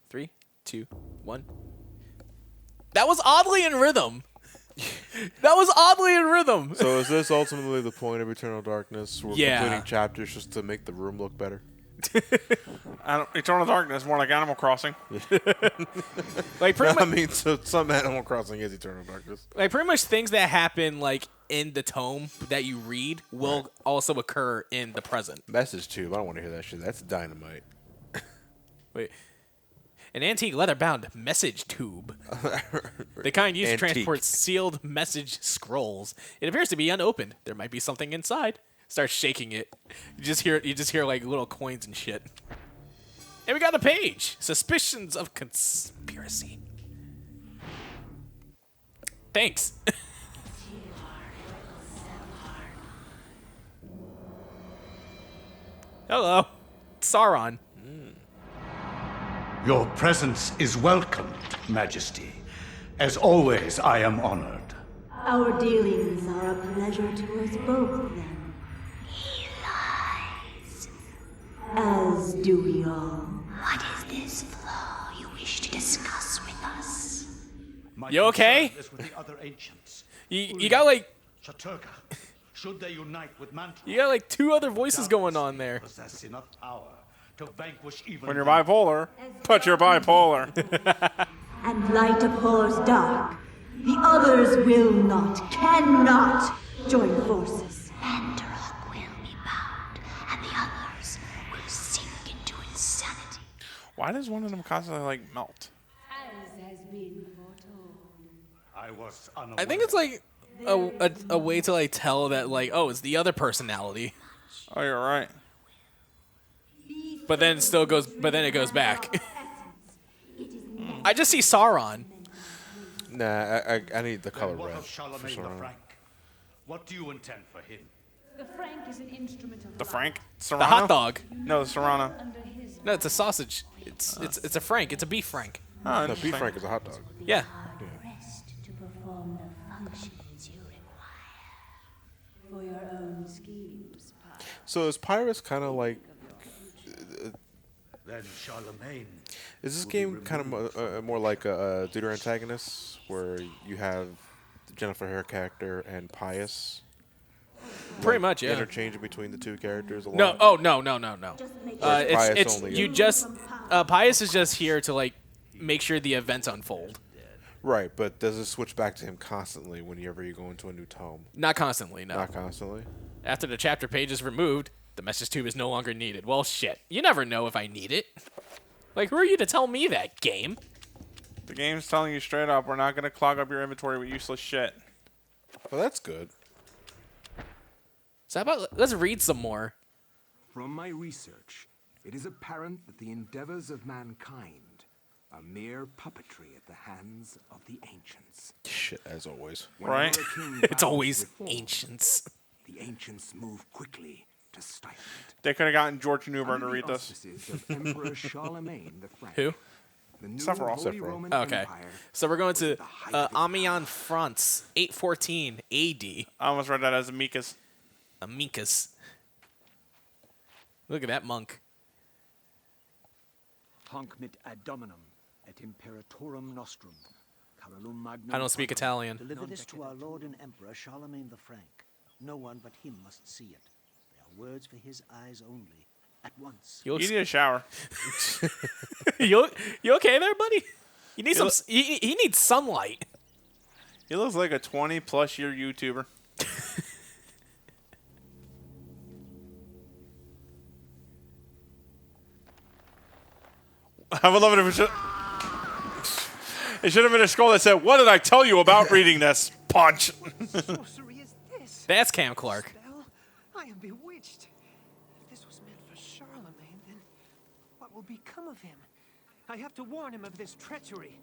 3, 2, 1. That was oddly in rhythm. That was oddly in rhythm. So is this ultimately the point of Eternal Darkness? We're Yeah. completing chapters just to make the room look better? Eternal Darkness, more like Animal Crossing. Like pretty I much, mean, so some Animal Crossing is Eternal Darkness. like pretty much things that happen like in the tome that you read will also occur in the present. Message tube. I don't want to hear that shit. That's dynamite. Wait. An antique leather-bound message tube. The kind used to transport sealed message scrolls. It appears to be unopened. There might be something inside. Start shaking it. You just hear like little coins and shit. And we got a page. Suspicions of conspiracy. Thanks. Hello. Sauron. Your presence is welcomed, Majesty. As always, I am honored. Our dealings are a pleasure to us both, then. He lies. As do we all. What is this flaw you wish to discuss with us? My You okay? concern is with the other ancients. You got like Shaturka, should they unite with Mantra, you got like 2 other voices going on there. possess enough power to vanquish even When you're them. bipolar, but you're bipolar. And light abhors dark. The others will not, cannot join forces. Mantarok will be bound, and the others will sink into insanity. Why does one of them constantly like melt? As has been foretold. I was unaware. I think it's like a way to like tell that like, oh, it's the other personality. Oh, you're right. But then it goes back. I just see Sauron. Nah, I need the color Then what red. of for Charlemagne the Sauron. Frank? What do you intend for him? The Frank is an instrument of The light. Frank? Serrano? The hot dog. No, the Serrano. Under his No, it's a sausage. It's a Frank. It's a beef Frank. Oh, No, interesting. beef frank is a hot dog. Yeah. Rest to perform the functions you require. for your own schemes, Papa. So is Pyrus kind of like? Then Charlemagne. Is this game kind of more like a Deuter antagonist, where you have the Jennifer Hare character and Pius? Pretty much, yeah. Interchanging between the two characters a lot? No, oh no. Or is Pius It's only you a- just Pius is just here to like make sure the events unfold. Right, but does it switch back to him constantly whenever you go into a new tome? Not constantly, no. Not constantly. After the chapter page is removed, the message tube is no longer needed. Well, shit. You never know if I need it. Like, who are you to tell me that, game? The game's telling you straight up, we're not going to clog up your inventory with useless shit. Well, that's good. So how about let's read some more. From my research, it is apparent that the endeavors of mankind are mere puppetry at the hands of the ancients. Shit, as always. Right. Whenever a king It's vows always reform, ancients. The ancients move quickly to stifle it. They could have gotten George Newbern to Under the read this. auspices of Emperor Charlemagne the Frank, Who? the new Sephiroth. Holy Sephiroth. Roman Okay. Empire So we're going was to at the height of its Amiens, France, 814 AD. I almost read that as Amicus. Amicus. Look at that monk. Hanc mit ad dominum et imperatorum nostrum. Carolum magnum I don't speak Italian. Deliver this to our Lord and Emperor Charlemagne the Frank. No one but him must see it. They are words for his eyes only. At once. You, You need a shower. you okay there, buddy? You need some. He needs sunlight. He looks like a 20-plus year YouTuber. I would love it if it should have been a scroll that said, "What did I tell you about reading this?" Punch. Sorcery is this? That's Cam Clark. Spell? I am bewitched. If this was meant for Charlemagne, then what will become of him? I have to warn him of this treachery.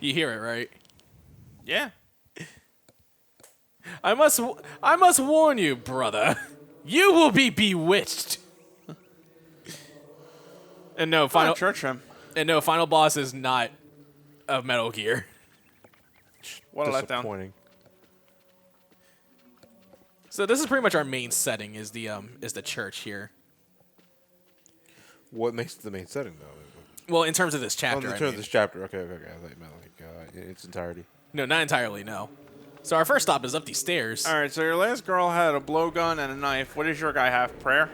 You hear it, right? Yeah. I must warn you, brother. You will be bewitched. And no, final Church him. final boss is not of Metal Gear. What a letdown. Disappointing. So this is pretty much our main setting is the church here. What makes it the main setting, though? Well, in terms of this Oh, chapter, in I terms of mean. this chapter. Okay. I thought you meant like in its entirety. No, not entirely, no. So our first stop is up these stairs. All right, so your last girl had a blowgun and a knife. What does your guy have? Prayer?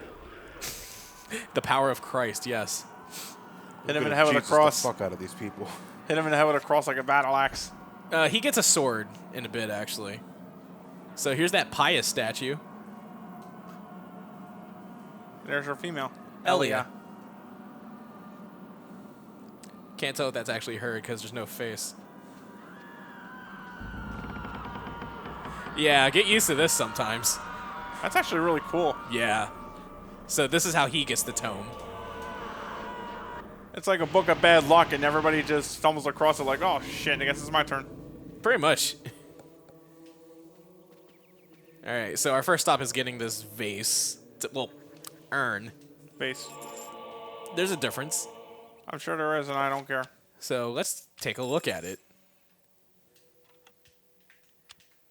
The power of Christ, yes. Hit him in the head with a Jesus cross. the fuck out of these people. Hit him in the head with a cross like a battle axe. He gets a sword in a bit, actually. So here's that pious statue. There's her female. Elia. Can't tell if that's actually her because there's no face. Yeah, get used to this sometimes. That's actually really cool. Yeah. So this is how he gets the tome. It's like a book of bad luck, and everybody just stumbles across it like, oh, shit, I guess it's my turn. Pretty much. All right, so our first stop is getting this vase. Well, urn. Base. There's a difference. I'm sure there is, and I don't care. So let's take a look at it.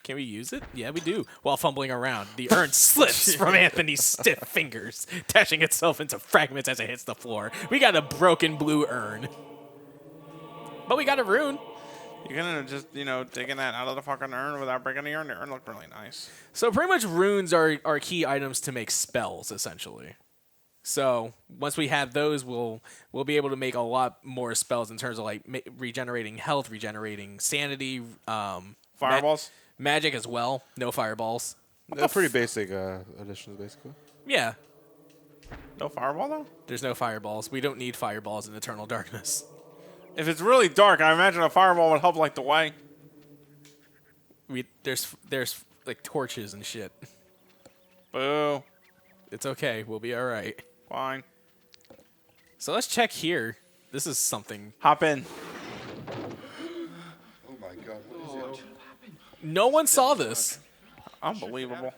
Can we use it? Yeah, we do. While fumbling around, the urn slips from Anthony's stiff fingers, dashing itself into fragments as it hits the floor. We got a broken blue urn. But we got a rune. You can just, taking that out of the fucking urn without breaking the urn. The urn looked really nice. So pretty much runes are key items to make spells, essentially. So once we have those, we'll be able to make a lot more spells in terms of like regenerating health, regenerating sanity, Fireballs? Magic as well. No fireballs. They're pretty basic additions, basically. Yeah. No fireball, though? There's no fireballs. We don't need fireballs in Eternal Darkness. If it's really dark, I imagine a fireball would help light the way. There's like torches and shit. Boo. It's okay. We'll be all right. Fine. So let's check here. This is something. Hop in. Oh my God, what is it? No one saw this. Unbelievable.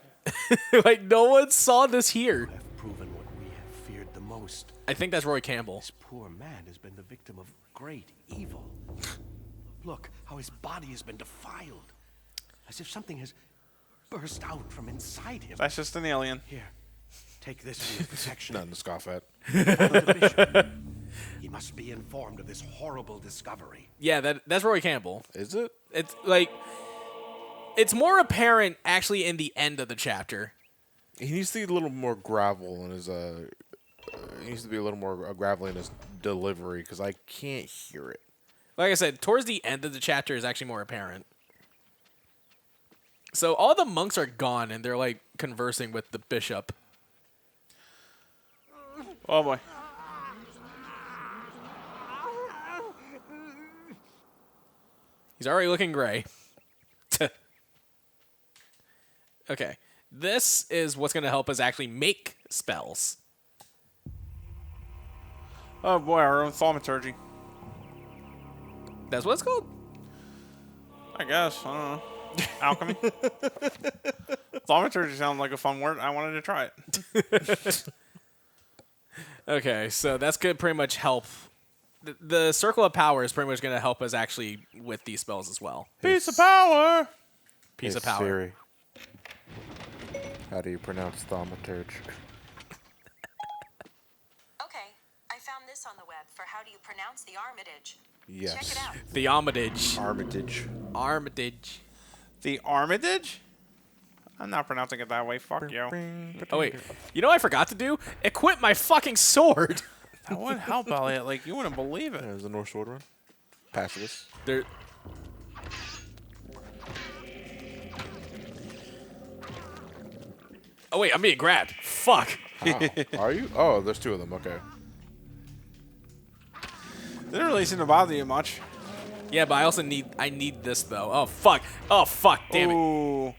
Like, no one saw this here. Have proven what we have feared the most. I think that's Roy Campbell. This poor man has been the victim of great evil. Look how his body has been defiled, as if something has burst out from inside him. That's just an alien. Here, take this for your protection. Nothing to scoff at. The bishop. He must be informed of this horrible discovery. Yeah, that's Roy Campbell. Is it? It's like, it's more apparent actually in the end of the chapter. He needs to be a little more gravel in his he needs to be a little more gravelly in his delivery because I can't hear it. Like I said, towards the end of the chapter is actually more apparent. So all the monks are gone and they're like conversing with the bishop. Oh boy. He's already looking gray. Okay. This is what's going to help us actually make spells. Oh boy, our own thaumaturgy. That's what it's called? I guess. I don't know. Alchemy. Thaumaturgy sounds like a fun word. I wanted to try it. Okay, so that's going to pretty much help. The Circle of Power is pretty much going to help us actually with these spells as well. Piece of power. Piece Hey, of power. Siri, how do you pronounce thaumaturge? Okay, I found this on the web for how do you pronounce the Armitage. Yes. Check it out. The Armitage. Armitage. Armitage. The Armitage? I'm not pronouncing it that way. Fuck you. Oh, wait. You know what I forgot to do? Equip my fucking sword. That would help, Elliot. Like, you wouldn't believe it. There's the North Sword run. Pacifist. There. Oh, wait. I'm being grabbed. Fuck. Oh, are you? Oh, there's two of them. Okay. Didn't really seem to bother you much. Yeah, but I also need this, though. Oh, fuck. Oh, fuck. Damn it. Ooh.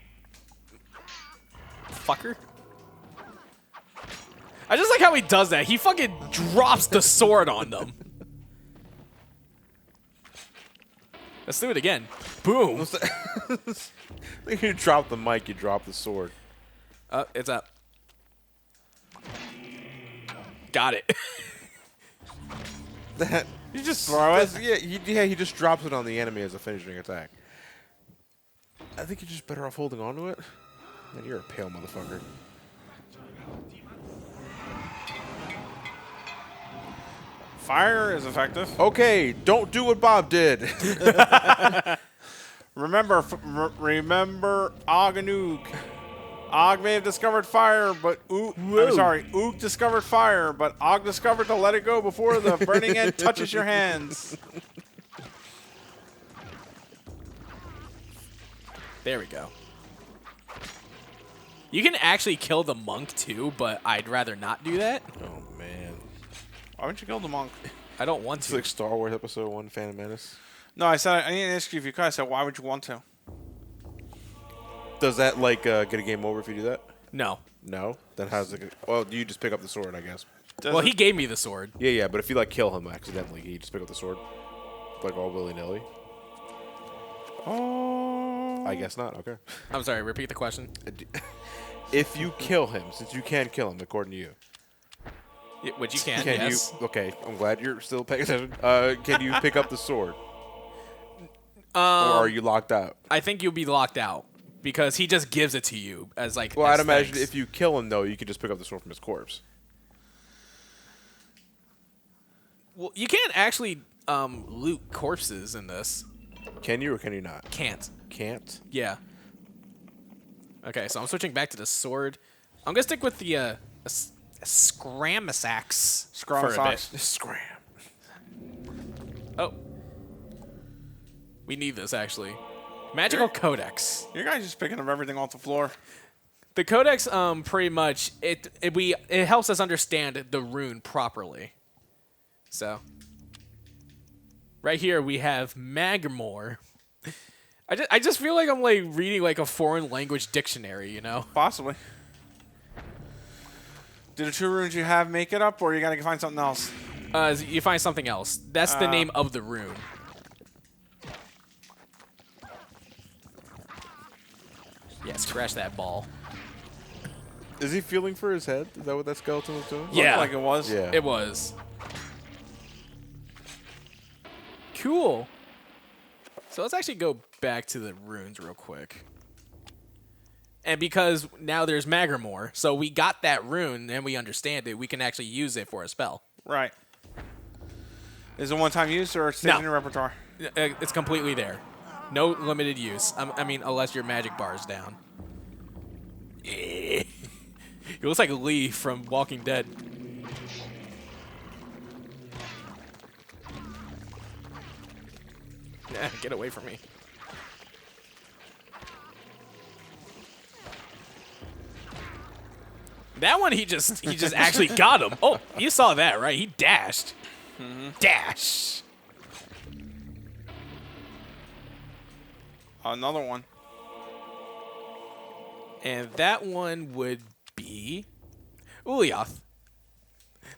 Fucker. I just like how he does that. He fucking drops the sword on them. Let's do it again. Boom. You drop the mic, you drop the sword. It's up. Got it. That You just throw it? Yeah, he just drops it on the enemy as a finishing attack. I think you're just better off holding on to it. Man, you're a pale motherfucker. Fire is effective. Okay, don't do what Bob did. Remember Og and Ook. Og may have discovered fire, but Ook discovered fire, but Og discovered to let it go before the burning end touches your hands. There we go. You can actually kill the monk too, but I'd rather not do that. Oh man. Why would you kill the monk? I don't want It's to. like Star Wars Episode 1, Phantom Menace. No, I said I didn't ask you if you could. I said why would you want to? Does that like get a game over if you do that? No. No. Then how's it? Well, you just pick up the sword, I guess. Well, he gave me the sword. Yeah, but if you like kill him accidentally, you just pick up the sword, like all willy nilly. Oh. I guess not. Okay. I'm sorry. Repeat the question. If you kill him, since you can kill him, according to you. Yeah, which you can. Can Yes. you? Okay, I'm glad you're still paying attention. Can you pick up the sword? Or are you locked out? I think you'll be locked out because he just gives it to you as like. Well, as I'd imagine thanks. if you kill him, though, you can just pick up the sword from his corpse. Well, you can't actually loot corpses in this. Can you or can you not? Can't. Can't? Yeah. Okay, so I'm switching back to the sword. I'm gonna stick with the Scramasax for a bit. Scram. Oh. We need this, actually. Magical Codex. You guys just picking up everything off the floor. The Codex, pretty much, it helps us understand the rune properly. So. Right here, we have Magmore. I just feel like I'm like reading like a foreign language dictionary, you know? Possibly. Do the two runes you have make it up, or you gotta find something else? You find something else. That's the name of the rune. Yeah, scratch that ball. Is he feeling for his head? Is that what that skeleton was doing? Yeah. Looked like it was. Yeah. It was. Cool. So let's actually go back to the runes real quick. And because now there's Magmore, so we got that rune and we understand it, we can actually use it for a spell. Right. Is it one-time use or stays in your repertoire? It's completely there. No limited use. I mean, unless your magic bar is down. He looks like Lee from Walking Dead. Get away from me. That one, he just actually got him. Oh, you saw that, right? He dashed. Dash. Another one. And that one would be Ulyath.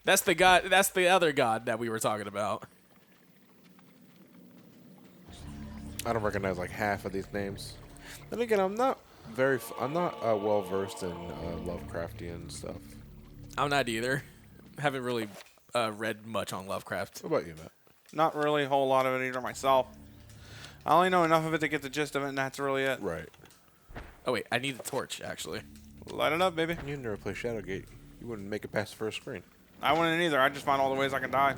That's the god. That's the other god that we were talking about. I don't recognize like half of these names. Then again, I'm not well versed in Lovecraftian stuff. I'm not either. Haven't really read much on Lovecraft. What about you, Matt? Not really a whole lot of it either myself. I only know enough of it to get the gist of it, and that's really it. Right. Oh wait, I need the torch actually. Light it up, baby. You never play Shadowgate. You wouldn't make it past the first screen. I wouldn't either. I just find all the ways I can die.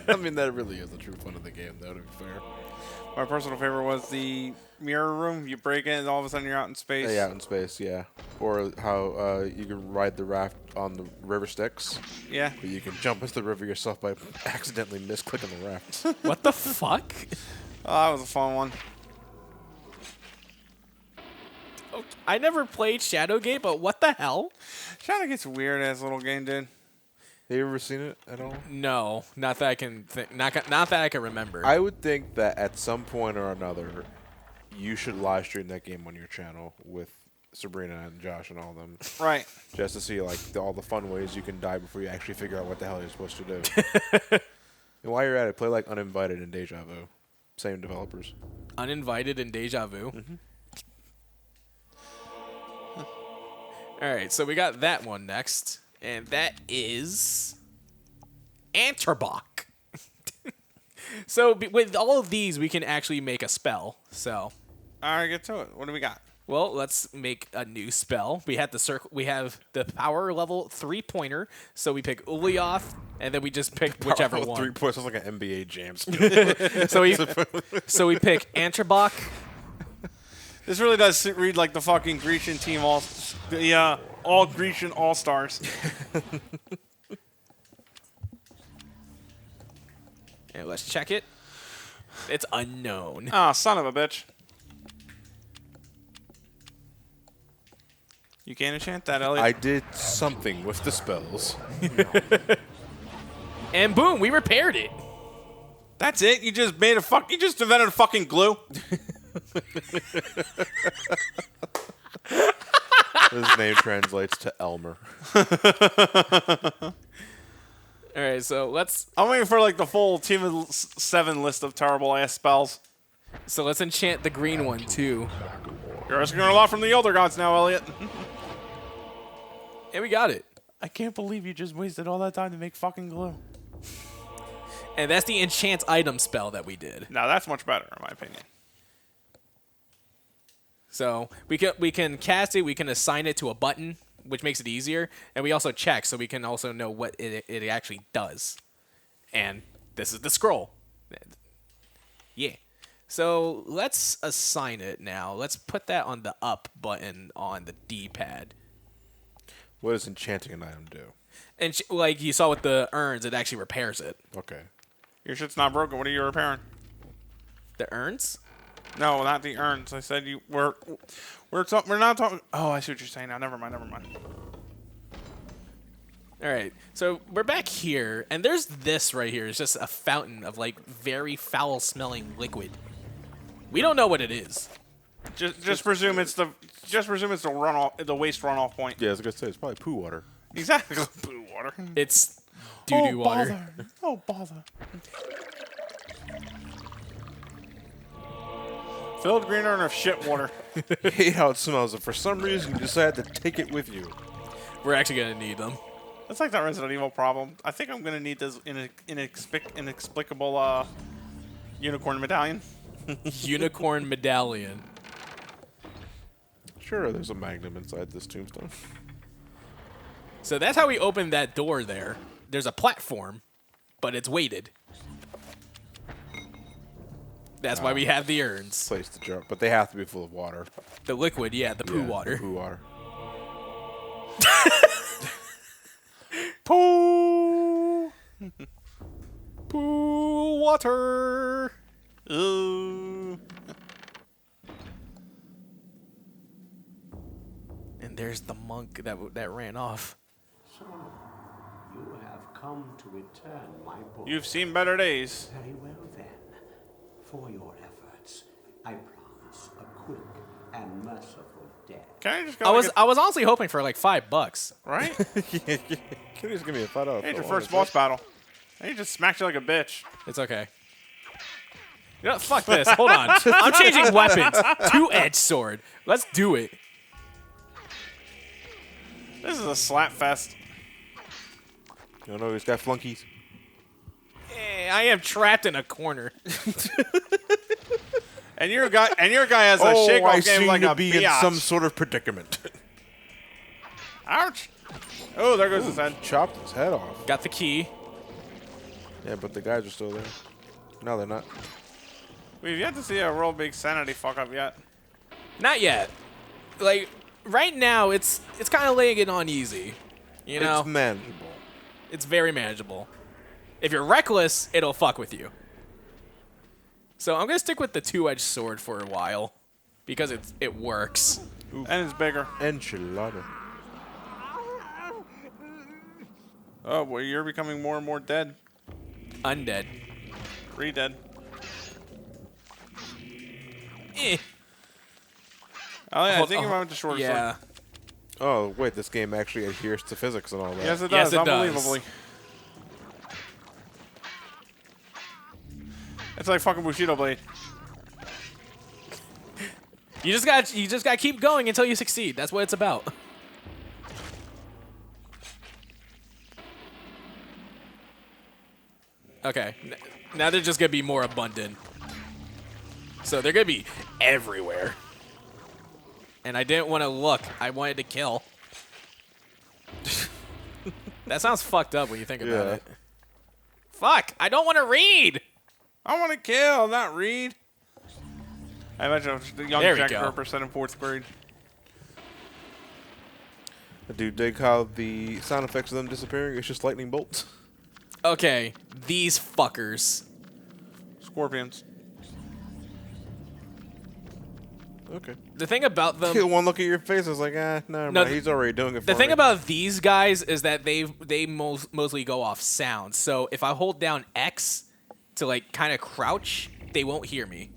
I mean, that really is the true fun of the game, though, to be fair. My personal favorite was the mirror room. You break it, and all of a sudden you're out in space. Yeah, out in space, yeah. Or how you can ride the raft on the river Styx. Yeah. But you can jump into the river yourself by accidentally misclicking the raft. What the fuck? Oh, that was a fun one. I never played Shadowgate, but what the hell? Shadowgate's a weird ass little game, dude. Have you ever seen it at all? No, not that I can think. Not that I can remember. I would think that at some point or another, you should live stream that game on your channel with Sabrina and Josh and all of them. Right. Just to see like all the fun ways you can die before you actually figure out what the hell you're supposed to do. And while you're at it, play like Uninvited and Deja Vu. Same developers. Uninvited and Deja Vu. All right, so we got that one next, and that is Anterbach. So with all of these, we can actually make a spell. So, All right, get to it. What do we got? Well, let's make a new spell. We have the circle. We have the power level 3-pointer. So we pick Ulyaoth, and then we just pick whichever one. 3 points sounds like an NBA jam. So we pick Antrabok. This really does read like the fucking Grecian team all Grecian all-stars. And let's check it. It's unknown. Ah, son of a bitch. You can't enchant that, Elliot. I did something with the spells. And boom, we repaired it. That's it? You just made you just invented a fucking glue? His name translates to Elmer. All right, so let's... I'm waiting for like the full Team of 7 list of terrible ass spells. So let's enchant the green one too. You're asking a lot from the Elder Gods now, Elliot. And we got it. I can't believe you just wasted all that time to make fucking glue. And that's the enchant item spell that we did. Now that's much better, in my opinion. So we can cast it, we can assign it to a button, which makes it easier, and we also check so we can also know what it actually does. And this is the scroll. Yeah. So let's assign it now. Let's put that on the up button on the D-pad. What does enchanting an item do? And like you saw with the urns, it actually repairs it. Okay. Your shit's not broken. What are you repairing? The urns? No, not the urns. I said we're not talking. Oh, I see what you're saying now. Never mind. All right, so we're back here, and there's this right here. It's just a fountain of like very foul-smelling liquid. We don't know what it is. Just presume it's the runoff, the waste runoff point. Yeah, I was gonna say it's probably poo water. Exactly, poo water. It's doo-doo water. Oh bother! Filled green urn of shit water. I hate how it smells, and for some reason you decided to take it with you. We're actually gonna need them. That's like that Resident Evil problem. I think I'm gonna need this inexplicable unicorn medallion. Unicorn medallion. Sure, there's a magnum inside this tombstone. So that's how we open that door there. There's a platform, but it's weighted. That's why we have the urns. Place to jump, but they have to be full of water. The liquid, yeah, the poo water. The poo water. Poo! Poo water! Ooh. And there's the monk that ran off. So, you have come to return my book. You've seen better days. Very well then. For your efforts, I promise a quick and merciful death. Can I just go? I was honestly hoping for like $5, right? Can you just give me a $5? Hey, your first boss battle. And he just smacked you like a bitch. It's okay. You know, fuck this. Hold on. I'm changing weapons. 2-edged sword. Let's do it. This is a slap fest. You don't know who's got flunkies? I am trapped in a corner. And your guy has a shake-off game like a be biatch. in some sort of predicament. Ouch! Oh, there goes his head. Chopped his head off. Got the key. Yeah, but the guys are still there. No, they're not. We've yet to see a real big sanity fuck up yet. Not yet. Like right now, it's kind of laying it on easy. You know, It's manageable. it's very manageable. If you're reckless, it'll fuck with you. So I'm gonna stick with the 2-edged sword for a while because it works. Ooh. And it's bigger. Enchilada. Oh, well, you're becoming more and more dead. Undead. Re-dead. Eh. Oh, yeah, I think I went to shorter Yeah. sword. Oh, wait, this game actually adheres to physics and all that. Yes, it Yes, does. it does. Unbelievably. It's like fucking Bushido Blade. You just got to keep going until you succeed. That's what it's about. Okay. Now they're just going to be more abundant. So they're going to be everywhere. And I didn't want to look. I wanted to kill. That sounds fucked up when you think about it. Fuck! I don't want to read! I want to kill, not read. I imagine the young Jack Harper said in 4th grade. Do they call the sound effects of them disappearing? It's just lightning bolts. Okay, these fuckers. Scorpions. Okay. The thing about them... One look at your face, I was like, no, he's already doing it for me. The thing about these guys is that they mostly go off sound. So if I hold down X to like kind of crouch, they won't hear me.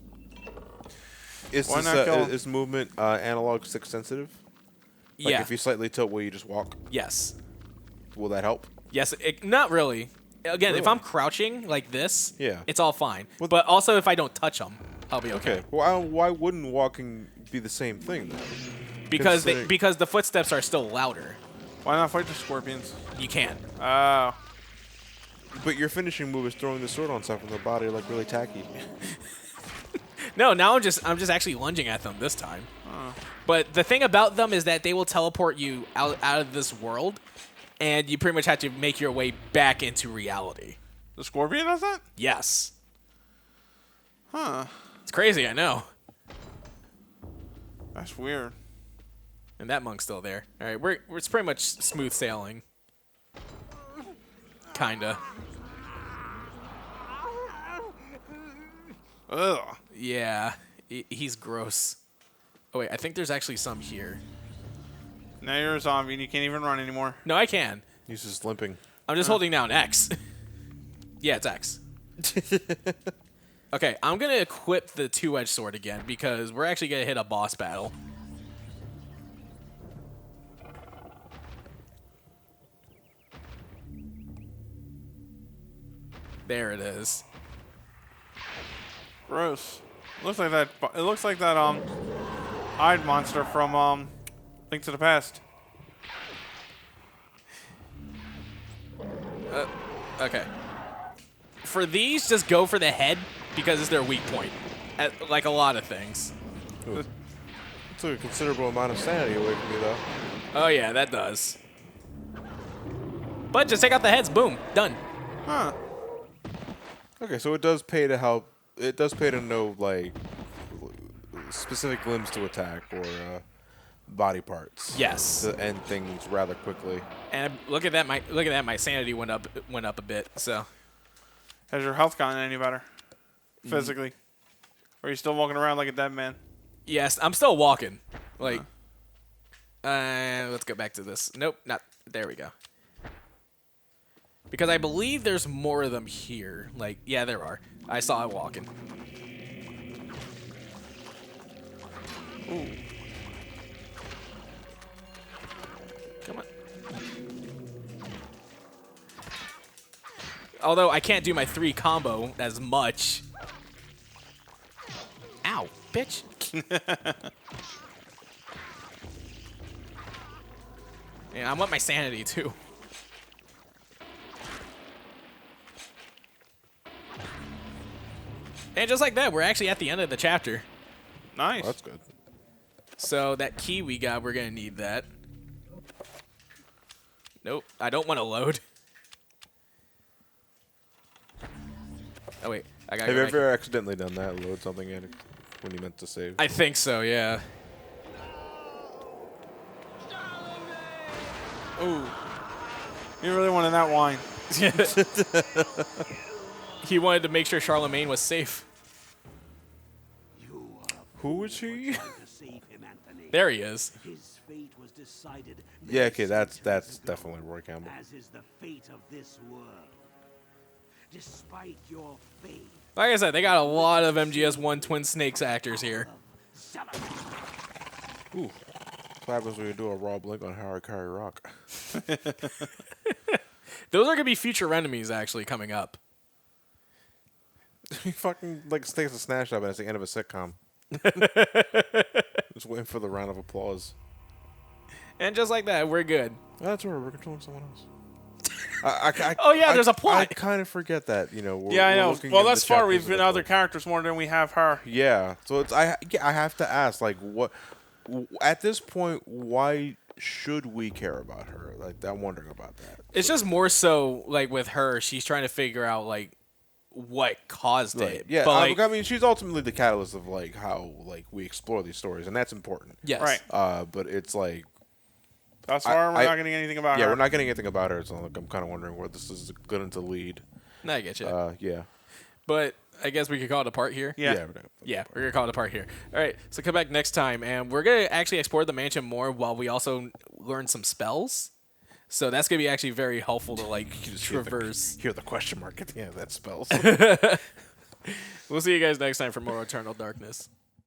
Is movement analog stick sensitive? Like yeah. If you slightly tilt, will you just walk? Yes. Will that help? Yes. Not really. Again, if I'm crouching like this, yeah, it's all fine. But also if I don't touch them, I'll be okay. Well, why wouldn't walking be the same thing then? Because the footsteps are still louder. Why not fight the scorpions? You can't. Oh. But your finishing move is throwing the sword on stuff in their body, like really tacky. No, now I'm just actually lunging at them this time. But the thing about them is that they will teleport you out of this world, and you pretty much have to make your way back into reality. The scorpion does that? Yes. Huh. It's crazy, I know. That's weird. And that monk's still there. All right, it's pretty much smooth sailing. Kinda. Ugh. Yeah, he's gross. Oh wait, I think there's actually some here. Now you're a zombie and you can't even run anymore. No, I can. He's just limping. I'm just holding down X. Yeah, it's X. Okay, I'm going to equip the two-edged sword again because we're actually going to hit a boss battle. There it is. Gross. Looks like that. It looks like that eyed monster from Link to the Past. Okay. For these, just go for the head because it's their weak point. Like a lot of things. It took a considerable amount of sanity away from me, though. Oh yeah, that does. But just take out the heads. Boom. Done. Huh. Okay, so it does pay to help. It does pay to know like specific limbs to attack or body parts. Yes. To end things rather quickly. And look at that. My sanity went up a bit. So. Has your health gotten any better? Physically? Or are you still walking around like a dead man? Yes, I'm still walking. Like, let's go back to this. Nope, not. There we go. Because I believe there's more of them here. Like, yeah, there are. I saw it walking. Ooh. Come on. Although I can't do my 3 combo as much. Ow, bitch. Yeah, I want my sanity too. And just like that, we're actually at the end of the chapter. Nice. Well, that's good. So that key we got, we're going to need that. Nope, I don't want to load. Oh, wait. I gotta Have you ever accidentally done that? Load something in when you meant to save? I think so, yeah. Ooh. You really wanted that wine. He wanted to make sure Charlemagne was safe. Who is he? There he is. His fate was decided. Yeah, okay, that's definitely Roy Campbell. As is the fate of this world. Despite your faith. Like I said, they got a lot of MGS1 Twin Snakes actors here. Ooh. What happens when you do a raw blink on Harakiri Rock? Those are going to be future enemies actually coming up. He fucking like takes a snatch up and it's the end of a sitcom. Just waiting for the round of applause. And just like that, we're good. That's right, we're controlling someone else. Oh yeah, there's a plot. I kind of forget that, you know. Yeah, I know. Well, thus far we've been other characters more than we have her. Yeah, so it's I have to ask, like, what at this point, why should we care about her? Like, I'm wondering about that. It's just more so like with her, she's trying to figure out like what caused it. Yeah, but, like, I mean, she's ultimately the catalyst of like how like we explore these stories, and that's important. Yes. Right. But it's like thus far we're not getting anything about her. Yeah, we're not getting anything about her. So like, I'm kind of wondering where this is going to lead. No, I get you. Yeah. But I guess we could call it a part here. Yeah. We're gonna call it a part here. All right, so come back next time, and we're gonna actually explore the mansion more while we also learn some spells. So that's gonna be actually very helpful to like traverse. Hear the question mark at the end of that spells. We'll see you guys next time for more Eternal Darkness.